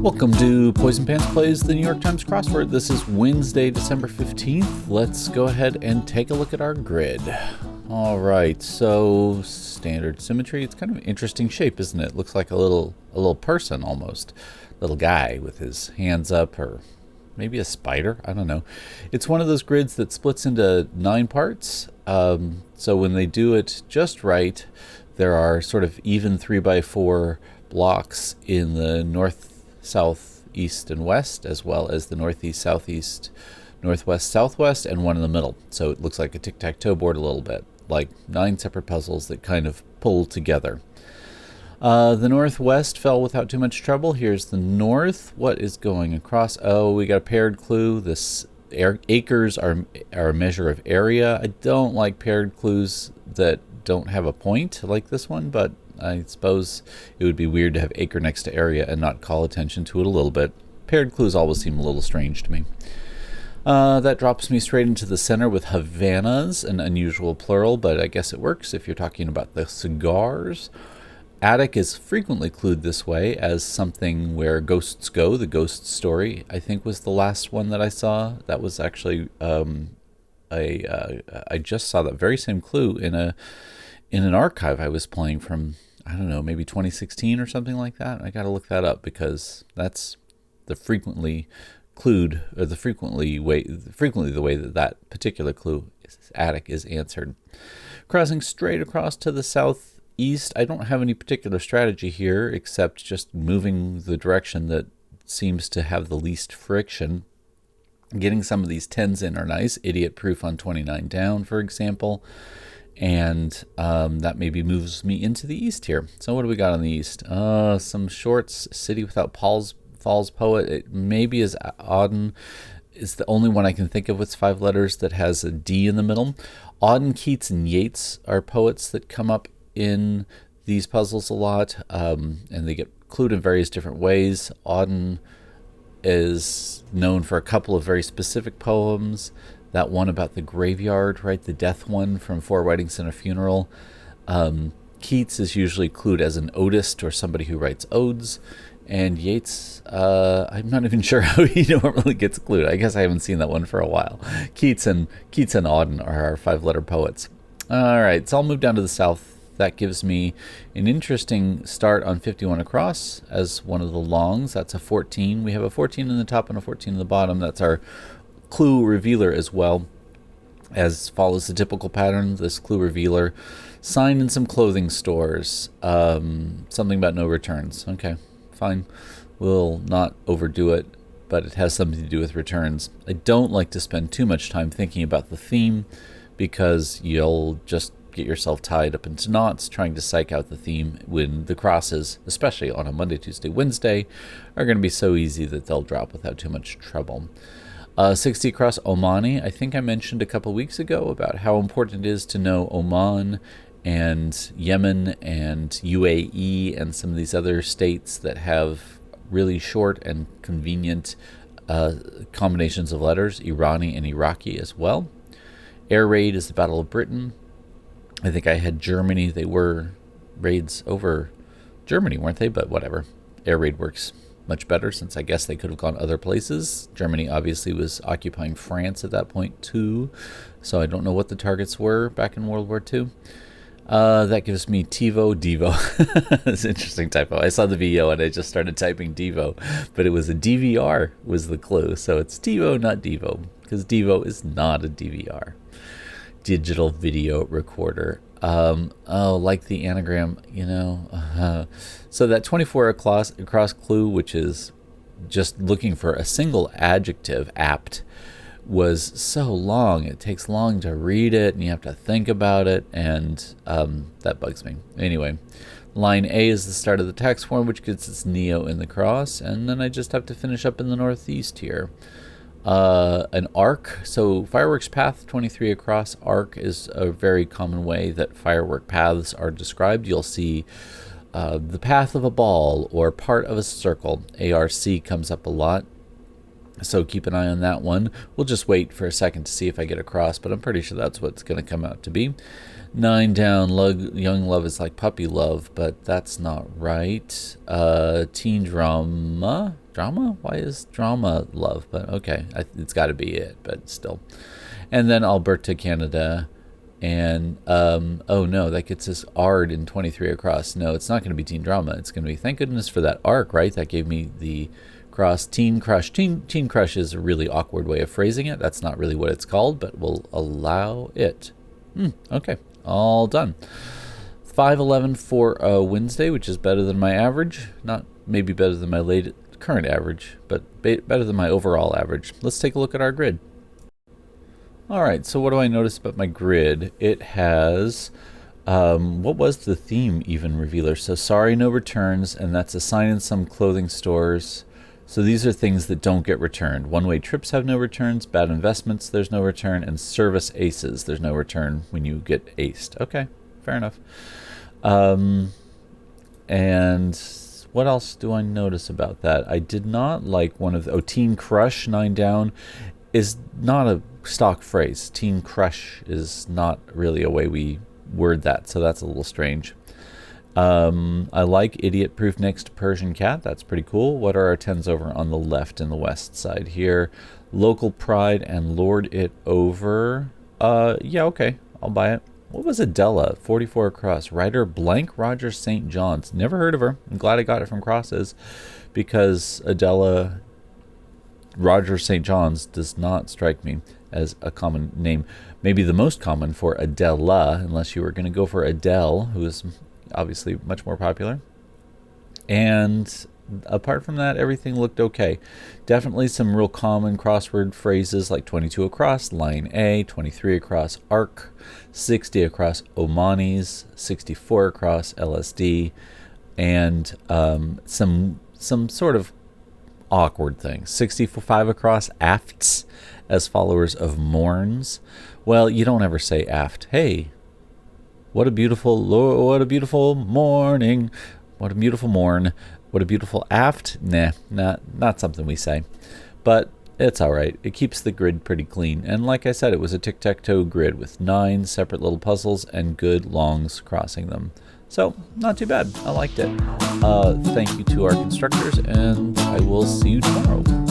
Welcome to Poison Pants Plays the New York Times Crossword. This is Wednesday, December 15th. Let's go ahead and take a look at our grid. All right, so standard symmetry. It's kind of an interesting shape, isn't it? Looks like a little person almost. Little guy with his hands up, or maybe a spider. I don't know. It's one of those grids that splits into 9 parts. So when they do it just right, there are sort of even 3x4 blocks in the north, south, east, and west, as well as the northeast, southeast, northwest, southwest, and one in the middle. So it looks like a tic-tac-toe board a little bit, like 9 separate puzzles that kind of pull together. The northwest fell without too much trouble. Here's the north. What is going across? Oh, we got a paired clue. This acres are a measure of area. I don't like paired clues that don't have a point like this one, but I suppose it would be weird to have acre next to area and not call attention to it a little bit. Paired clues always seem a little strange to me. That drops me straight into the center with HAVANAS, an unusual plural, but I guess it works if you're talking about the cigars. Attic is frequently clued this way as something where ghosts go. The ghost story, I think, was the last one that I saw. That was actually I just saw that very same clue in an archive I was playing from, I don't know, maybe 2016 or something like that. I got to look that up because that's the frequently clued, or the frequently the way that particular clue attic is answered. Crossing straight across to the southeast, I don't have any particular strategy here except just moving the direction that seems to have the least friction. Getting some of these 10s in are nice. IDIOTPROOF on 29 down, for example. And that maybe moves me into the east here. So what do we got on the east? Some shorts. City Without Falls Poet. It maybe is Auden. It's the only one I can think of with 5 letters that has a D in the middle. Auden, Keats, and Yeats are poets that come up in these puzzles a lot. And they get clued in various different ways. Auden is known for a couple of very specific poems. That one about the graveyard, right? The death one from 4 Weddings and a Funeral. Keats is usually clued as an odist or somebody who writes odes. And Yeats, I'm not even sure how he normally gets clued. I guess I haven't seen that one for a while. Keats and Auden are our 5-letter poets. All right, so I'll move down to the south. That gives me an interesting start on 51 across as one of the longs. That's a 14. We have a 14 in the top and a 14 in the bottom. That's our clue revealer as well, as follows the typical pattern. This clue revealer, sign in some clothing stores, something about no returns. Okay, fine. We'll not overdo it, but it has something to do with returns. I don't like to spend too much time thinking about the theme because you'll just get yourself tied up into knots trying to psych out the theme when the crosses, especially on a Monday, Tuesday, Wednesday, are going to be so easy that they'll drop without too much trouble. 60 across OMANI. I think I mentioned a couple weeks ago about how important it is to know Oman and Yemen and UAE and some of these other states that have really short and convenient combinations of letters, Irani and Iraqi as well. Air raid is the Battle of Britain. I think I had Germany. They were raids over Germany, weren't they? But whatever. Air raid works much better since I guess they could have gone other places. Germany obviously was occupying France at that point too. So I don't know what the targets were back in World War II. That gives me TIVO, devo. It's an interesting typo. I saw the video and I just started typing devo, but it was a DVR was the clue. So it's TIVO, not devo, because devo is not a DVR. Digital video recorder. Like the anagram, you know. So that 24 across clue, which is just looking for a single adjective, apt, was so long. It takes long to read it, and you have to think about it, and that bugs me. Anyway, line A is the start of the tax form, which gets its neo in the cross, and then I just have to finish up in the northeast here. An arc, so fireworks path 23 across. Arc is a very common way that firework paths are described. You'll see the path of a ball or part of a circle. ARC comes up a lot. So keep an eye on that one. We'll just wait for a second to see if I get across, but I'm pretty sure that's what it's going to come out to be. 9 down, young love is like puppy love, but that's not right. Teen drama? Drama? Why is drama love? But okay, it's got to be it, but still. And then Alberta, Canada. And, oh no, that gets us ARD in 23 across. No, it's not going to be teen drama. It's going to be, thank goodness for that ARC, right? That gave me the cross. Teen Crush. Teen Crush is a really awkward way of phrasing it. That's not really what it's called, but we'll allow it. Okay, all done. 511 for Wednesday, which is better than my average. Not maybe better than my current average, but better than my overall average. Let's take a look at our grid. All right, so what do I notice about my grid? It has, what was the theme even, revealer? So sorry, no returns, and that's a sign in some clothing stores. So these are things that don't get returned. One-way trips have no returns, bad investments, there's no return, and service aces, there's no return when you get aced. Okay, fair enough. And what else do I notice about that? I did not like one of the, Teen Crush, 9 down, is not a stock phrase. Teen Crush is not really a way we word that, so that's a little strange. I like IDIOTPROOF next to Persian Cat. That's pretty cool. What are our 10s over on the left and the west side here? Local Pride and Lord It Over. Yeah, okay, I'll buy it. What was Adela? 44 across. Writer blank Roger St. John's. Never heard of her. I'm glad I got it from Crosses, because Adela Roger St. John's does not strike me as a common name. Maybe the most common for Adela, unless you were going to go for Adele, who is obviously much more popular. And apart from that, everything looked okay. Definitely some real common crossword phrases like 22 across, line A, 23 across, ARC, 60 across, OMANIs, 64 across, LSD, and some sort of awkward things. 65 across, AFTS, as followers of mourns. Well, you don't ever say aft. Hey, what a beautiful morning. What a beautiful morn. What a beautiful aft. Nah, not something we say. But it's all right. It keeps the grid pretty clean. And like I said, it was a tic-tac-toe grid with 9 separate little puzzles and good longs crossing them. So, not too bad. I liked it. Thank you to our constructors, and I will see you tomorrow.